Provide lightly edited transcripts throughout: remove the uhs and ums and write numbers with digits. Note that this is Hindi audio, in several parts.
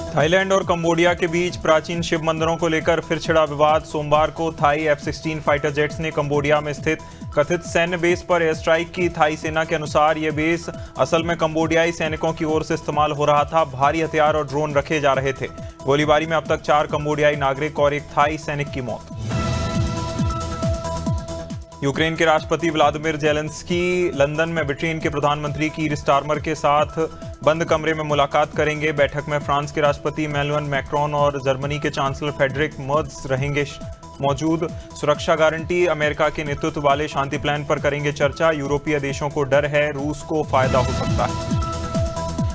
थाईलैंड और कंबोडिया के बीच प्राचीन शिव मंदिरों को लेकर फिर छिड़ा विवाद। सोमवार को थाई F-16 फाइटर जेट्स ने कंबोडिया में स्थित कथित सैन्य बेस पर एयर स्ट्राइक की। थाई सेना के अनुसार यह बेस असल में कंबोडियाई सैनिकों की ओर से इस्तेमाल हो रहा था। भारी हथियार और ड्रोन रखे जा रहे थे। गोलीबारी में अब तक 4 कंबोडियाई नागरिक और एक थाई सैनिक की मौत। यूक्रेन के राष्ट्रपति व्लादिमीर जेलेंस्की लंदन में ब्रिटेन के प्रधानमंत्री कीर स्टारमर के साथ बंद कमरे में मुलाकात करेंगे। बैठक में फ्रांस के राष्ट्रपति इमैनुअल मैक्रोन और जर्मनी के चांसलर फ्रेडरिक मर्ज रहेंगे मौजूद। सुरक्षा गारंटी, अमेरिका के नेतृत्व वाले शांति प्लान पर करेंगे चर्चा। यूरोपीय देशों को डर है, रूस को फायदा हो सकता है।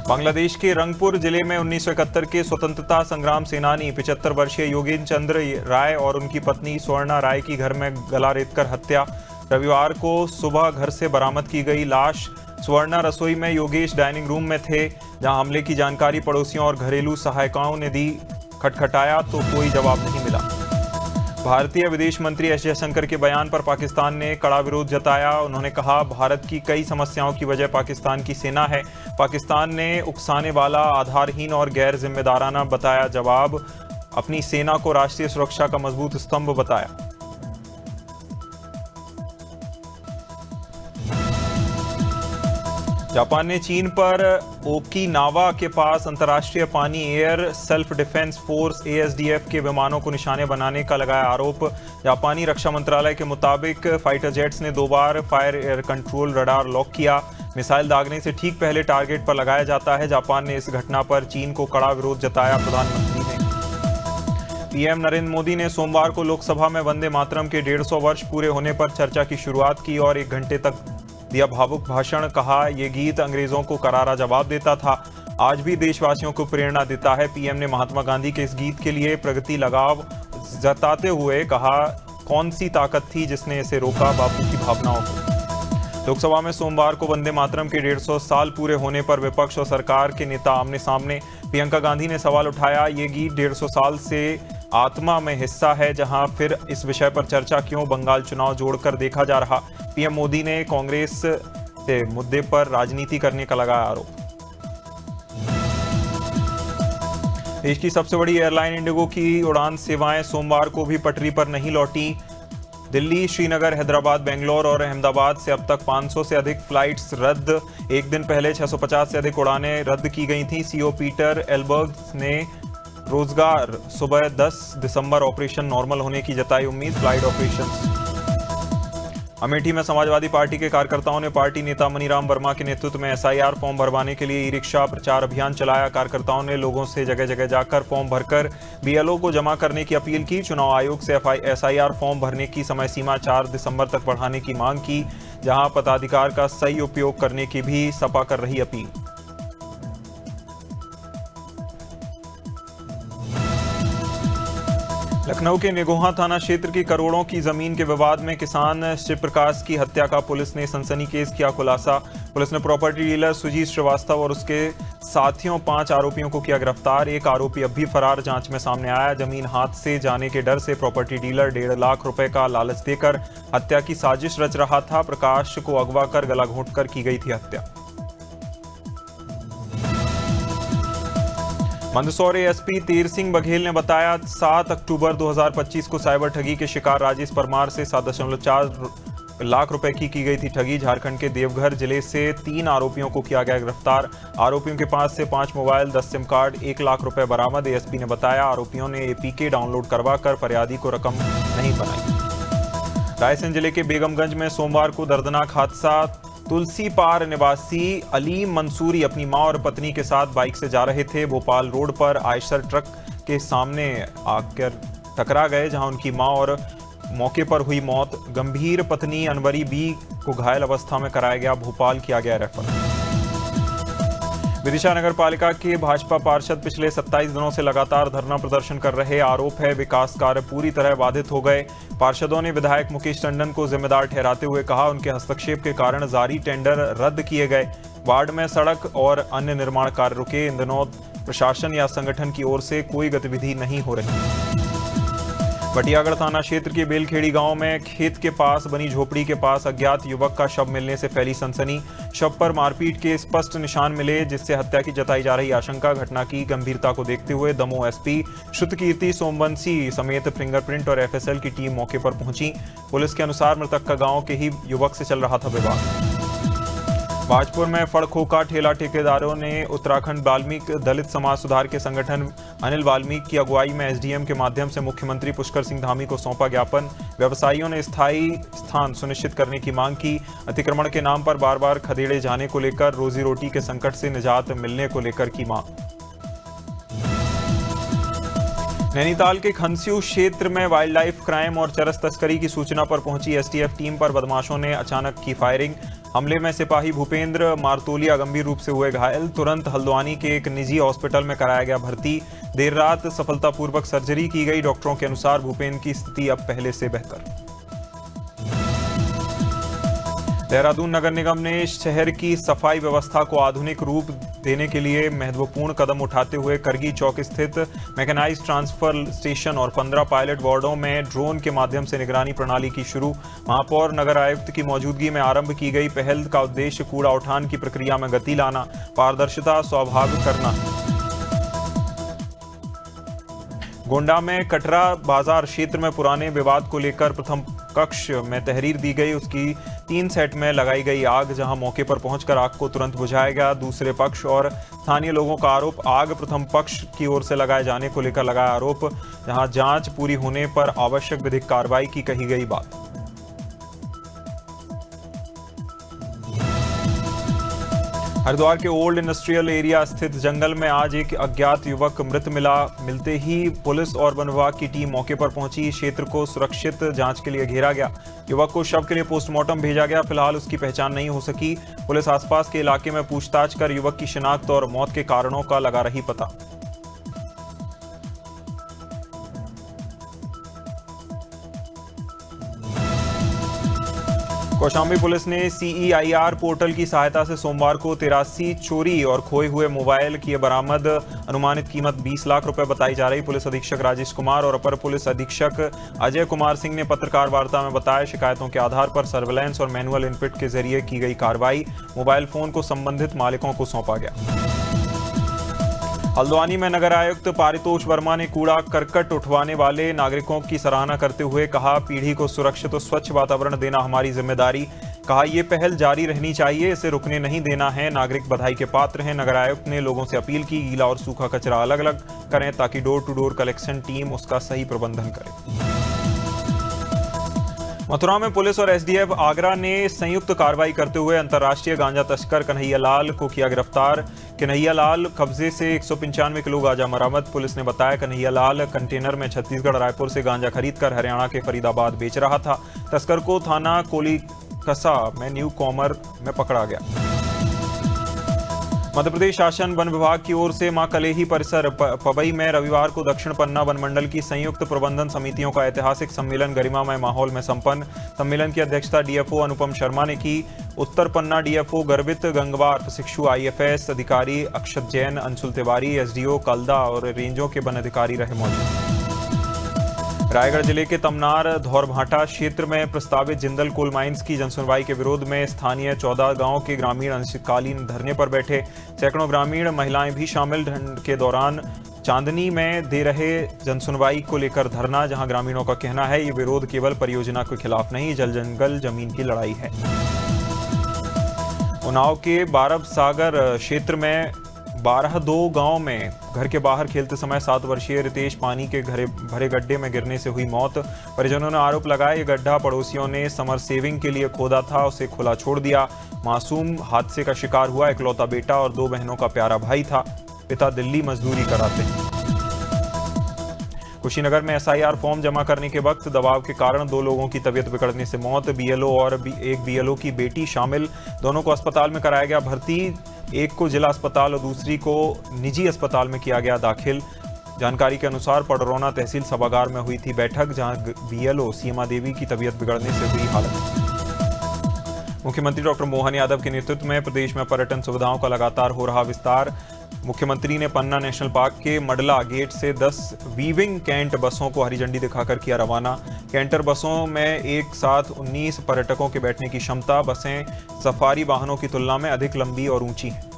बांग्लादेश के रंगपुर जिले में 1971 के स्वतंत्रता संग्राम सेनानी 75 वर्षीय योगेन चंद्र राय और उनकी पत्नी स्वर्णा राय की घर में गला रेतकर हत्या। रविवार को सुबह घर से बरामद की गई लाश। स्वर्णा रसोई में, योगेश डाइनिंग रूम में थे। जहां हमले की जानकारी पड़ोसियों और घरेलू सहायिकाओं ने दी। खटखटाया तो कोई जवाब नहीं मिला। भारतीय विदेश मंत्री एस जयशंकर के बयान पर पाकिस्तान ने कड़ा विरोध जताया। उन्होंने कहा, भारत की कई समस्याओं की वजह पाकिस्तान की सेना है। पाकिस्तान ने उकसाने वाला, आधारहीन और गैर जिम्मेदाराना बताया जवाब। अपनी सेना को राष्ट्रीय सुरक्षा का मजबूत स्तंभ बताया। जापान ने चीन पर ओकिनावा के पास अंतर्राष्ट्रीय पानी air self defence force ASDF के विमानों को निशाने बनाने का लगाया आरोप। जापानी रक्षा मंत्रालय के मुताबिक फाइटर जेट्स ने 2 बार fire air control radar lock किया। मिसाइल दागने से ठीक पहले टारगेट पर लगाया जाता है। जापान ने इस घटना पर चीन को कड़ा विरोध जताया। प्रधानमंत्री ने पीएम नरेंद्र मोदी ने सोमवार को लोकसभा में वंदे मातरम के 150 वर्ष पूरे होने पर चर्चा की शुरुआत की और 1 घंटे तक दिया भावुक भाषण। कहा, यह गीत अंग्रेजों को करारा जवाब देता था, आज भी देशवासियों को प्रेरणा देता है। पीएम ने महात्मा गांधी के इस गीत के लिए प्रगति लगाव जताते हुए कहा, कौन सी ताकत थी जिसने इसे रोका, बापू की भावनाओं को। लोकसभा में सोमवार को वंदे मातरम के 150 साल पूरे होने पर विपक्ष और सरकार के नेता आमने सामने। प्रियंका गांधी ने सवाल उठाया, ये गीत 150 साल से आत्मा में हिस्सा है, जहां फिर इस विषय पर चर्चा क्यों, बंगाल चुनाव जोड़कर देखा जा रहा। पीएम मोदी ने कांग्रेस से मुद्दे पर राजनीति करने का लगाया आरोप। देश की सबसे बड़ी एयरलाइन इंडिगो की उड़ान सेवाएं सोमवार को भी पटरी पर नहीं लौटी। दिल्ली, श्रीनगर, हैदराबाद, बेंगलोर और अहमदाबाद से अब तक 500 से अधिक फ्लाइट्स रद्द। एक दिन पहले 650 से अधिक उड़ानें रद्द की गई थीं। सीईओ पीटर एल्बर्ग ने रोजगार सुबह 10 दिसंबर ऑपरेशन नॉर्मल होने की जताई उम्मीद। Flight operation. अमेठी में समाजवादी पार्टी के कार्यकर्ताओं ने पार्टी नेता मनीराम वर्मा के नेतृत्व में SIR फॉर्म भरवाने के लिए ई-रिक्शा प्रचार अभियान चलाया। कार्यकर्ताओं ने लोगों से जगह जगह जाकर फॉर्म भरकर BLO को जमा करने की अपील की। चुनाव आयोग से SIR फॉर्म भरने की समय सीमा 4 दिसंबर तक बढ़ाने की मांग की। जहां पदाधिकार का सही उपयोग करने की भी सपा कर रही अपील। लखनऊ के निगोहा थाना क्षेत्र की करोड़ों की जमीन के विवाद में किसान शिव प्रकाश की हत्या का पुलिस ने सनसनीखेज किया खुलासा। पुलिस ने प्रॉपर्टी डीलर सुजीत श्रीवास्तव और उसके साथियों 5 आरोपियों को किया गिरफ्तार। एक आरोपी अब भी फरार, जांच में सामने आया। जमीन हाथ से जाने के डर से प्रॉपर्टी डीलर 1.5 लाख रुपए का लालच देकर हत्या की साजिश रच रहा था। प्रकाश को अगवा कर गला घोंटकर की गई थी हत्या। मंदसौर ASP तीर सिंह बघेल ने बताया, 7 अक्टूबर 2025 को साइबर ठगी के शिकार राजेश परमार से 7.4 लाख रुपए की गई थी ठगी। झारखंड के देवघर जिले से 3 आरोपियों को किया गया गिरफ्तार। आरोपियों के पास से 5 मोबाइल, 10 सिम कार्ड, 1 लाख रुपए बरामद। ASP ने बताया, आरोपियों ने APK डाउनलोड करवाकर फरियादी को रकम नहीं बनाई। रायसेन जिले के बेगमगंज में सोमवार को दर्दनाक हादसा। तुलसी पार निवासी अलीम मंसूरी अपनी मां और पत्नी के साथ बाइक से जा रहे थे। भोपाल रोड पर आयशर ट्रक के सामने आकर टकरा गए, जहां उनकी मां और मौके पर हुई मौत। गंभीर पत्नी अनवरी बी को घायल अवस्था में कराया गया। भोपाल किया गया रेफर। विदिशा नगर पालिका के भाजपा पार्षद पिछले 27 दिनों से लगातार धरना प्रदर्शन कर रहे। आरोप है, विकास कार्य पूरी तरह बाधित हो गए। पार्षदों ने विधायक मुकेश टंडन को जिम्मेदार ठहराते हुए कहा, उनके हस्तक्षेप के कारण जारी टेंडर रद्द किए गए। वार्ड में सड़क और अन्य निर्माण कार्य रुके। इन दिनों प्रशासन या संगठन की ओर से कोई गतिविधि नहीं हो रही। बटियागढ़ थाना क्षेत्र के बेलखेड़ी गांव में खेत के पास बनी झोपड़ी के पास अज्ञात युवक का शव मिलने से फैली सनसनी। शव पर मारपीट के स्पष्ट निशान मिले, जिससे हत्या की जताई जा रही आशंका। घटना की गंभीरता को देखते हुए दमोह एसपी श्रुतकीर्ति सोमवंशी समेत फिंगरप्रिंट और एफएसएल की टीम मौके पर पहुंची। पुलिस के अनुसार मृतक का गांव के ही युवक से चल रहा था विवाद। भाजपुर में फड़खोका ठेला ठेकेदारों ने उत्तराखंड वाल्मीकि दलित समाज सुधार के संगठन अनिल वाल्मीकि की अगुवाई में एसडीएम के माध्यम से मुख्यमंत्री पुष्कर सिंह धामी को सौंपा ज्ञापन। व्यवसायियों ने स्थायी स्थान सुनिश्चित करने की मांग की। अतिक्रमण के नाम पर बार बार खदेड़े जाने को लेकर रोजी रोटी के संकट से निजात मिलने को लेकर की मांग। नैनीताल के खनस्यू क्षेत्र में वाइल्ड लाइफ क्राइम और चरस तस्करी की सूचना पर पहुंची एसटीएफ टीम पर बदमाशों ने अचानक की फायरिंग। हमले में सिपाही भूपेंद्र मारतोलिया गंभीर रूप से हुए घायल। तुरंत हल्द्वानी के एक निजी हॉस्पिटल में कराया गया भर्ती। देर रात सफलतापूर्वक सर्जरी की गई। डॉक्टरों के अनुसार भूपेंद्र की स्थिति अब पहले से बेहतर। देहरादून नगर निगम ने शहर की सफाई व्यवस्था को आधुनिक रूप देने के लिए महत्वपूर्ण कदम उठाते हुए करगी चौक स्थित मैकेनाइज्ड ट्रांसफर स्टेशन और 15 पायलट वार्डों में ड्रोन के माध्यम से निगरानी प्रणाली की शुरू। महापौर नगर आयुक्त की मौजूदगी में आरंभ की गई पहल का उद्देश्य कूड़ा उठान की प्रक्रिया में गति लाना, पारदर्शिता स्वाभाविक करना। गोंडा में कटरा बाजार क्षेत्र में पुराने विवाद को लेकर प्रथम कक्ष में तहरीर दी गई। उसकी 3 सेट में लगाई गई आग, जहां मौके पर पहुंचकर आग को तुरंत बुझाया गया। दूसरे पक्ष और स्थानीय लोगों का आरोप, आग प्रथम पक्ष की ओर से लगाए जाने को लेकर लगाया आरोप, जहां जांच पूरी होने पर आवश्यक विधिक कार्रवाई की कही गई बात। हरिद्वार के ओल्ड इंडस्ट्रियल एरिया स्थित जंगल में आज एक अज्ञात युवक मृत मिला। मिलते ही पुलिस और वन विभाग की टीम मौके पर पहुंची। क्षेत्र को सुरक्षित जांच के लिए घेरा गया। युवक को शव के लिए पोस्टमार्टम भेजा गया। फिलहाल उसकी पहचान नहीं हो सकी। पुलिस आसपास के इलाके में पूछताछ कर युवक की शिनाख्त और मौत के कारणों का लगा रही पता। कौशाम्बी पुलिस ने CEIR पोर्टल की सहायता से सोमवार को 83 चोरी और खोए हुए मोबाइल किए बरामद। अनुमानित कीमत 20 लाख रुपए बताई जा रही। पुलिस अधीक्षक राजेश कुमार और अपर पुलिस अधीक्षक अजय कुमार सिंह ने पत्रकार वार्ता में बताया, शिकायतों के आधार पर सर्वेलेंस और मैनुअल इनपुट के जरिए की गई कार्रवाई। मोबाइल फोन को संबंधित मालिकों को सौंपा गया। हल्द्वानी में नगर आयुक्त पारितोष वर्मा ने कूड़ा करकट उठवाने वाले नागरिकों की सराहना करते हुए कहा, पीढ़ी को सुरक्षित और स्वच्छ वातावरण देना हमारी जिम्मेदारी। कहा, ये पहल जारी रहनी चाहिए, इसे रुकने नहीं देना है। नागरिक बधाई के पात्र हैं। नगर आयुक्त ने लोगों से अपील की, गीला और सूखा कचरा अलग अलग करें ताकि door to door collection team उसका सही प्रबंधन करे। मथुरा में पुलिस और एसडीएफ आगरा ने संयुक्त कार्रवाई करते हुए अंतर्राष्ट्रीय गांजा तस्कर कन्हैया लाल को किया गिरफ्तार। कन्हैया लाल कब्जे से 195 किलो गांजा बरामद। पुलिस ने बताया, कन्हैया लाल कंटेनर में छत्तीसगढ़ रायपुर से गांजा खरीदकर हरियाणा के फरीदाबाद बेच रहा था। तस्कर को थाना कोलीकसा में न्यू कॉमर में पकड़ा गया। मध्य प्रदेश शासन वन विभाग की ओर से मां कलेही परिसर पवई में रविवार को दक्षिण पन्ना वन मंडल की संयुक्त प्रबंधन समितियों का ऐतिहासिक सम्मेलन गरिमामय माहौल में संपन्न। सम्मेलन की अध्यक्षता डीएफओ अनुपम शर्मा ने की। उत्तर पन्ना डीएफओ गर्वित गंगवार, प्रशिक्षु आईएफएस अधिकारी अक्षत जैन, अंशुल तिवारी, एसडीओ कलदा और रेंजों के वन अधिकारी रहे मौजूद। रायगढ़ जिले के तमनार धौरभाटा क्षेत्र में प्रस्तावित जिंदल कोल माइंस की जनसुनवाई के विरोध में स्थानीय 14 गांव के ग्रामीण अनिश्चितकालीन धरने पर बैठे। सैकड़ों ग्रामीण महिलाएं भी शामिल। ठंड के दौरान चांदनी में दे रहे जनसुनवाई को लेकर धरना, जहां ग्रामीणों का कहना है, ये विरोध केवल परियोजना के खिलाफ नहीं, जल जंगल जमीन की लड़ाई है। उन्नाव के बारब सागर क्षेत्र में 12 गांव में घर के बाहर खेलते समय 7 वर्षीय रितेश पानी के भरे गड्ढे में गिरने से हुई मौत। परिजनों ने आरोप लगाया, ये गड्ढा पड़ोसियों ने समर सेविंग के लिए खोदा था, उसे खुला छोड़ दिया। मासूम हादसे का शिकार हुआ इकलौता बेटा और 2 बहनों का प्यारा भाई था। पिता दिल्ली मजदूरी कराते हैं। कुशीनगर में एसआईआर फॉर्म जमा करने के वक्त दबाव के कारण 2 लोगों की तबीयत बिगड़ने से मौत। बीएलओ और एक बीएलओ की बेटी शामिल। दोनों को अस्पताल में कराया गया भर्ती। एक को जिला अस्पताल और दूसरी को निजी अस्पताल में किया गया दाखिल। जानकारी के अनुसार पडरौना तहसील सभागार में हुई थी बैठक, जहां बीएलओ सीमा देवी की तबीयत बिगड़ने से हुई हालत। मुख्यमंत्री डॉक्टर मोहन यादव के नेतृत्व में प्रदेश में पर्यटन सुविधाओं का लगातार हो रहा विस्तार। मुख्यमंत्री ने पन्ना नेशनल पार्क के मडला गेट से 10 वीविंग कैंट बसों को हरी झंडी दिखाकर किया रवाना। कैंटर बसों में एक साथ 19 पर्यटकों के बैठने की क्षमता। बसें सफारी वाहनों की तुलना में अधिक लंबी और ऊंची हैं।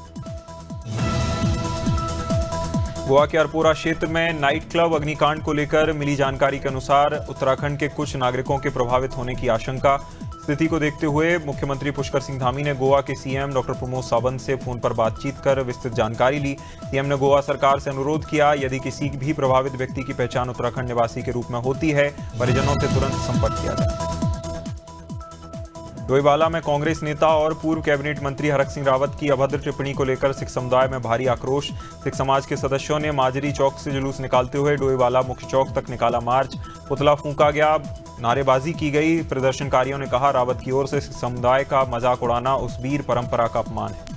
गोवा के अरपोरा क्षेत्र में नाइट क्लब अग्निकांड को लेकर मिली जानकारी के अनुसार उत्तराखंड के कुछ नागरिकों के प्रभावित होने की आशंका। स्थिति को देखते हुए मुख्यमंत्री पुष्कर सिंह धामी ने गोवा के सीएम डॉक्टर प्रमोद सावंत से फोन पर बातचीत कर विस्तृत जानकारी ली। सीएम ने गोवा सरकार से अनुरोध किया, यदि किसी भी प्रभावित व्यक्ति की पहचान उत्तराखंड निवासी के रूप में होती है, परिजनों से तुरंत संपर्क किया जाए। डोईवाला में कांग्रेस नेता और पूर्व कैबिनेट मंत्री हरक सिंह रावत की अभद्र टिप्पणी को लेकर सिख समुदाय में भारी आक्रोश। सिख समाज के सदस्यों ने माजरी चौक से जुलूस निकालते हुए डोईवाला मुख्य चौक तक निकाला मार्च। पुतला फूंका गया, नारेबाजी की गई। प्रदर्शनकारियों ने कहा, रावत की ओर से सिख समुदाय का मजाक उड़ाना उस वीर परंपरा का अपमान है।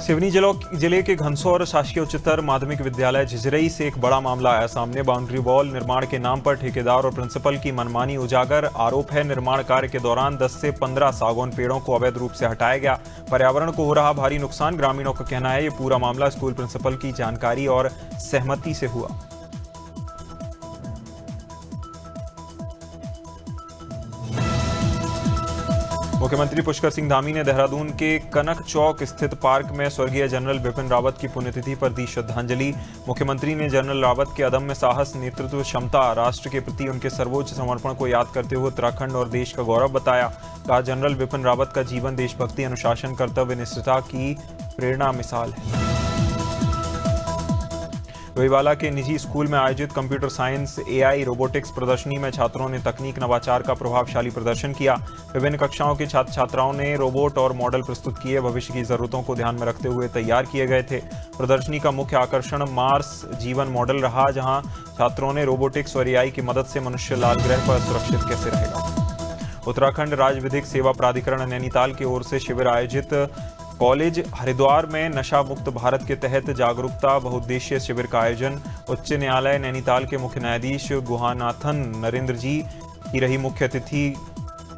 सिवनी जिले के घनसौर शासकीय उच्चतर माध्यमिक विद्यालय झिझरई से एक बड़ा मामला आया सामने। बाउंड्री वॉल निर्माण के नाम पर ठेकेदार और प्रिंसिपल की मनमानी उजागर। आरोप है, निर्माण कार्य के दौरान 10 से 15 सागौन पेड़ों को अवैध रूप से हटाया गया। पर्यावरण को हो रहा भारी नुकसान। ग्रामीणों का कहना है, ये पूरा मामला स्कूल प्रिंसिपल की जानकारी और सहमति से हुआ। मुख्यमंत्री पुष्कर सिंह धामी ने देहरादून के कनक चौक स्थित पार्क में स्वर्गीय जनरल बिपिन रावत की पुण्यतिथि पर दी श्रद्धांजलि। मुख्यमंत्री ने जनरल रावत के अदम्य साहस, नेतृत्व क्षमता, राष्ट्र के प्रति उनके सर्वोच्च समर्पण को याद करते हुए उत्तराखंड और देश का गौरव बताया। कहा, जनरल बिपिन रावत का जीवन देशभक्ति, अनुशासन, कर्तव्य निष्ठता की प्रेरणा मिसाल है। डोईवाला के निजी स्कूल में आयोजित कंप्यूटर साइंस, एआई, रोबोटिक्स प्रदर्शनी में छात्रों ने तकनीक नवाचार का प्रभावशाली प्रदर्शन किया। विभिन्न कक्षाओं के छात्र छात्राओं ने रोबोट और मॉडल प्रस्तुत किए। भविष्य की जरूरतों को ध्यान में रखते हुए तैयार किए गए थे। प्रदर्शनी का मुख्य आकर्षण मार्स जीवन मॉडल रहा, जहां छात्रों ने रोबोटिक्स और एआई की मदद से मनुष्य लाल ग्रह पर सुरक्षित कैसे रहेगा। उत्तराखंड राज्य विधिक सेवा प्राधिकरण नैनीताल की ओर से शिविर आयोजित। कॉलेज हरिद्वार में नशा मुक्त भारत के तहत जागरूकता बहुउद्देशीय शिविर का आयोजन। उच्च न्यायालय नैनीताल के मुख्य न्यायाधीश गुहानाथन नरेंद्र जी की रही मुख्य अतिथि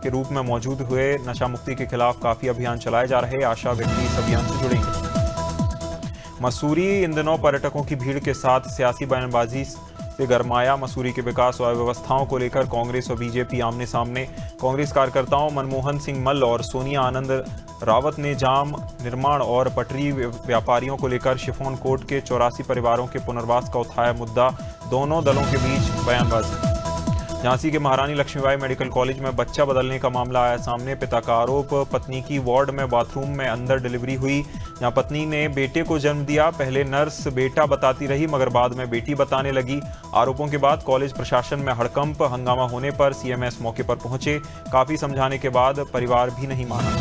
के रूप में मौजूद हुए। नशा मुक्ति के खिलाफ काफी अभियान चलाए जा रहे। आशा व्यक्ति इस अभियान से जुड़ेंगे। मसूरी इन दिनों पर्यटकों की भीड़ के साथ सियासी बयानबाजी से गरमाया। मसूरी के विकास और व्यवस्थाओं को लेकर कांग्रेस और बीजेपी आमने सामने। कांग्रेस कार्यकर्ताओं मनमोहन सिंह मल्ल और सोनिया आनंद रावत ने जाम, निर्माण और पटरी व्यापारियों को लेकर शिफॉन कोर्ट के 84 परिवारों के पुनर्वास का उठाया मुद्दा। दोनों दलों के बीच बयानबाजी। झांसी के महारानी लक्ष्मीबाई मेडिकल कॉलेज में बच्चा बदलने का मामला आया सामने। पिता का आरोप, पत्नी की वार्ड में बाथरूम में अंदर डिलीवरी हुई, जहां पत्नी ने बेटे को जन्म दिया। पहले नर्स बेटा बताती रही, मगर बाद में बेटी बताने लगी। आरोपों के बाद कॉलेज प्रशासन में हड़कंप। हंगामा होने पर सीएमएस मौके पर पहुंचे। काफी समझाने के बाद परिवार भी नहीं माना।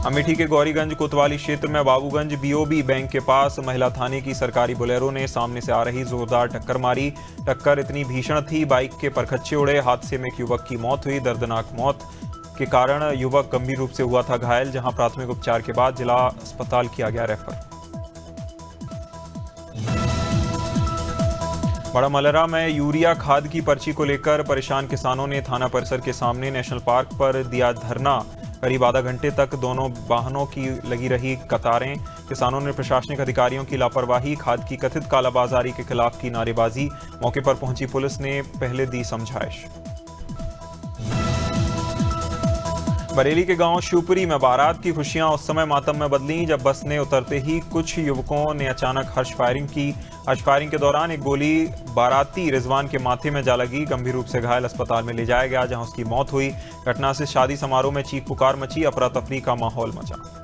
अमेठी के गौरीगंज कोतवाली क्षेत्र में बाबूगंज बीओबी बैंक के पास महिला थाने की सरकारी बोलेरो ने सामने से आ रही जोरदार टक्कर मारी। टक्कर इतनी भीषण थी, बाइक के परखच्चे उड़े। हादसे में एक युवक की मौत हुई। दर्दनाक मौत के कारण युवक गंभीर रूप से हुआ था घायल, जहां प्राथमिक उपचार के बाद जिला अस्पताल किया गया रेफर। बड़ा मलरा में यूरिया खाद की पर्ची को लेकर परेशान किसानों ने थाना परिसर के सामने नेशनल पार्क पर दिया धरना। करीब आधा घंटे तक दोनों वाहनों की लगी रही कतारें। किसानों ने प्रशासनिक अधिकारियों की लापरवाही, खाद की कथित कालाबाजारी के खिलाफ की नारेबाजी। मौके पर पहुंची पुलिस ने पहले दी समझाइश। बरेली के गांव शिवपुरी में बारात की खुशियां उस समय मातम में बदलीं जब बस ने उतरते ही कुछ युवकों ने अचानक हर्ष फायरिंग की। हर्ष फायरिंग के दौरान एक गोली बाराती रिजवान के माथे में जा लगी। गंभीर रूप से घायल अस्पताल में ले जाया गया, जहां उसकी मौत हुई। घटना से शादी समारोह में चीख पुकार मची, अफरा तफरी का माहौल मचा।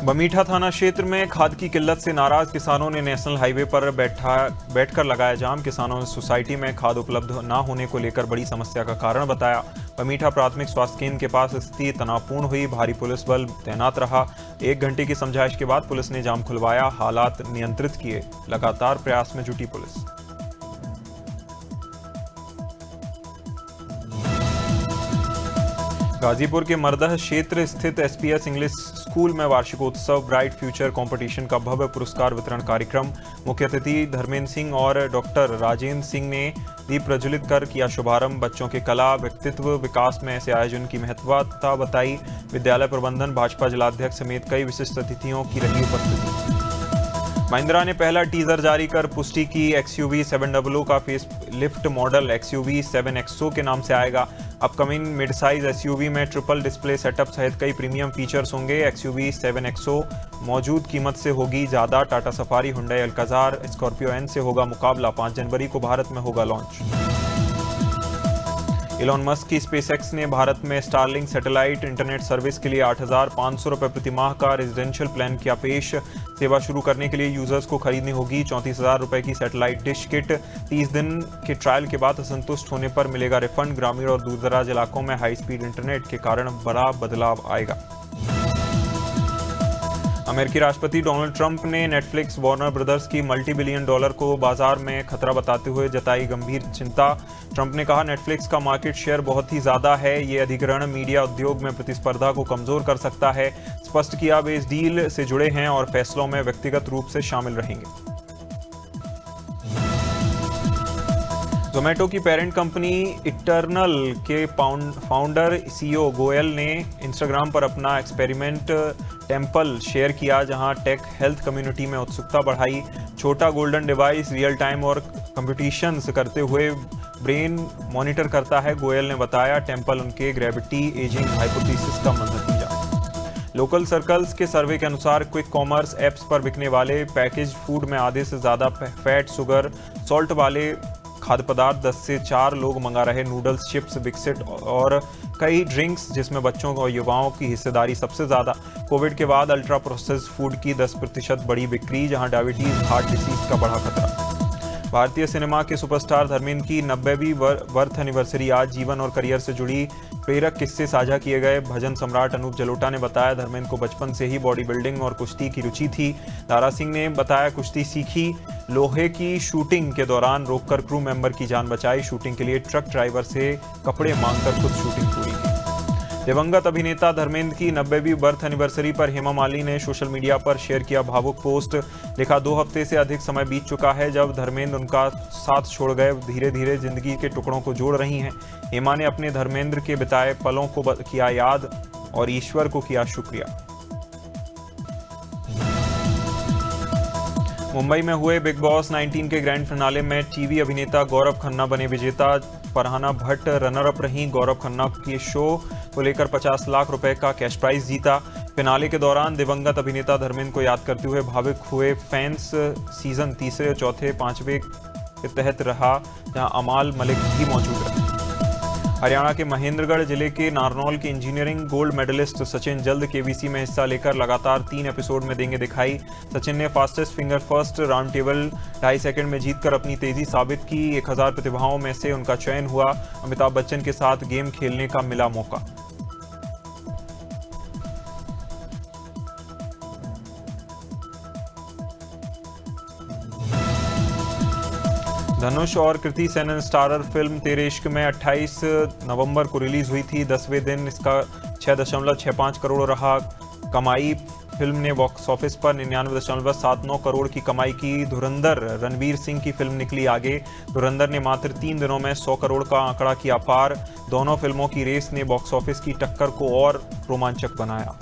बमीठा थाना क्षेत्र में खाद की किल्लत से नाराज किसानों ने नेशनल हाईवे पर बैठकर लगाया जाम। किसानों ने सोसाइटी में खाद उपलब्ध न होने को लेकर बड़ी समस्या का कारण बताया। बमीठा प्राथमिक स्वास्थ्य केंद्र के पास स्थिति तनावपूर्ण हुई। भारी पुलिस बल तैनात रहा। 1 घंटे की समझाइश के बाद पुलिस ने जाम खुलवाया, हालात नियंत्रित किए। लगातार प्रयास में जुटी पुलिस। गाजीपुर के मरदह क्षेत्र स्थित एसपीएस इंग्लिश स्कूल में वार्षिकोत्सव ब्राइट फ्यूचर कंपटीशन का भव्य पुरस्कार वितरण कार्यक्रम। मुख्य अतिथि धर्मेंद्र सिंह और डॉक्टर राजेंद्र सिंह ने दीप प्रज्वलित कर किया शुभारंभ। बच्चों के कला व्यक्तित्व विकास में ऐसे आयोजन की महत्वता बताई। विद्यालय प्रबंधन, भाजपा जिलाध्यक्ष समेत कई विशिष्ट अतिथियों की रही उपस्थिति। महिंद्रा ने पहला टीजर जारी कर पुष्टि की। XUV 700 का face lift model XUV 7XO के नाम से आएगा। अपकमिंग मिड साइज SUV में ट्रिपल डिस्प्ले सेटअप सहित कई प्रीमियम फीचर्स होंगे। XUV 7XO मौजूद कीमत से होगी ज़्यादा। Tata Safari, Hyundai Alcazar, Scorpio N से होगा मुकाबला। 5 जनवरी को भारत में होगा लॉन्च। इलॉन मस्क की स्पेसएक्स ने भारत में स्टारलिंक सैटेलाइट इंटरनेट सर्विस के लिए 8,500 रुपये प्रति माह का रेजिडेंशियल प्लान किया पेश। सेवा शुरू करने के लिए यूजर्स को खरीदनी होगी 34,000 रुपये की सैटेलाइट डिश किट। 30 दिन के ट्रायल के बाद असंतुष्ट होने पर मिलेगा रिफंड। ग्रामीण और दूरदराज इलाकों में हाई स्पीड इंटरनेट के कारण बड़ा बदलाव आएगा। अमेरिकी राष्ट्रपति डोनाल्ड ट्रंप ने नेटफ्लिक्स वार्नर ब्रदर्स की $multi-billion को बाजार में खतरा बताते हुए जताई गंभीर चिंता। ट्रंप ने कहा, नेटफ्लिक्स का मार्केट शेयर बहुत ही ज्यादा है। ये अधिग्रहण मीडिया उद्योग में प्रतिस्पर्धा को कमजोर कर सकता है। स्पष्ट किया, वे इस डील से जुड़े हैं और फैसलों में व्यक्तिगत रूप से शामिल रहेंगे। जोमेटो की पेरेंट कंपनी इटर्नल के फाउंडर CEO गोयल ने इंस्टाग्राम पर अपना एक्सपेरिमेंट टेम्पल शेयर किया, जहां टेक हेल्थ कम्युनिटी में उत्सुकता बढ़ाई। छोटा गोल्डन डिवाइस रियल टाइम और कंपटीशंस करते हुए ब्रेन मॉनिटर करता है। गोयल ने बताया, टेम्पल उनके ग्रेविटी एजिंग हाइपोथेसिस का नतीजा। लोकल सर्कल्स के सर्वे के अनुसार क्विक कॉमर्स ऐप्स पर बिकने वाले पैकेज फूड में आधे से ज़्यादा फैट, शुगर, सॉल्ट वाले खाद्य पदार्थ। 10 से 4 लोग मंगा रहे नूडल्स, चिप्स, बिस्किट और कई ड्रिंक्स, जिसमें बच्चों और युवाओं की हिस्सेदारी सबसे ज़्यादा। कोविड के बाद अल्ट्रा प्रोसेस्ड फूड की 10% बढ़ी बिक्री, जहां डायबिटीज़, हार्ट डिसीज का बढ़ा खतरा। भारतीय सिनेमा के सुपरस्टार धर्मेंद्र की 90वीं बर्थ एनिवर्सरी आज। जीवन और करियर से जुड़ी प्रेरक किस्से साझा किए गए। भजन सम्राट अनूप जलोटा ने बताया, धर्मेंद्र को बचपन से ही बॉडी बिल्डिंग और कुश्ती की रुचि थी। दारा सिंह ने बताया, कुश्ती सीखी, लोहे की शूटिंग के दौरान रोककर क्रू मेंबर की जान बचाई। शूटिंग के लिए ट्रक ड्राइवर से कपड़े मांगकर खुद शूटिंग पूरी की। दिवंगत अभिनेता धर्मेंद्र की 90वीं बर्थ एनिवर्सरी पर हेमा मालिनी ने सोशल मीडिया पर शेयर किया भावुक पोस्ट। लिखा, 2 हफ्ते से अधिक समय बीत चुका है जब धर्मेंद्र उनका साथ छोड़ गए। धीरे धीरे जिंदगी के टुकड़ों को जोड़ रही हैं। हेमा ने अपने धर्मेंद्र के बिताए पलों को किया याद और ईश्वर को किया शुक्रिया। मुंबई में हुए बिग बॉस 19 के ग्रैंड फिनाले में टीवी अभिनेता गौरव खन्ना बने विजेता। फरहाना भट्ट रनर अप रहीं। गौरव खन्ना के शो को लेकर 50 लाख रुपए का कैश प्राइज जीता। फिनाले के दौरान दिवंगत अभिनेता धर्मेंद्र को याद करते हुए भावुक हुए फैंस। सीजन 3, 4, 5वें के तहत रहा, जहां अमाल मलिक भी मौजूद रहे। हरियाणा के महेंद्रगढ़ जिले के नारनौल के इंजीनियरिंग गोल्ड मेडलिस्ट सचिन जल्द KBC में हिस्सा लेकर लगातार 3 एपिसोड में देंगे दिखाई। सचिन ने fastest finger first round table 2.5 second में जीतकर अपनी तेजी साबित की। 1000 प्रतिभाओं में से उनका चयन हुआ। अमिताभ बच्चन के साथ गेम खेलने का मिला मौका। धनुष और कृति सेनन स्टारर फिल्म तेरे इश्क में 28 नवंबर को रिलीज हुई थी। 10वें दिन इसका 6.65 करोड़ रहा कमाई। फिल्म ने बॉक्स ऑफिस पर 99.79 करोड़ की कमाई की। धुरंधर रणवीर सिंह की फिल्म निकली आगे। धुरंधर ने मात्र 3 दिनों में 100 करोड़ का आंकड़ा किया पार। दोनों फिल्मों की रेस ने बॉक्स ऑफिस की टक्कर को और रोमांचक बनाया।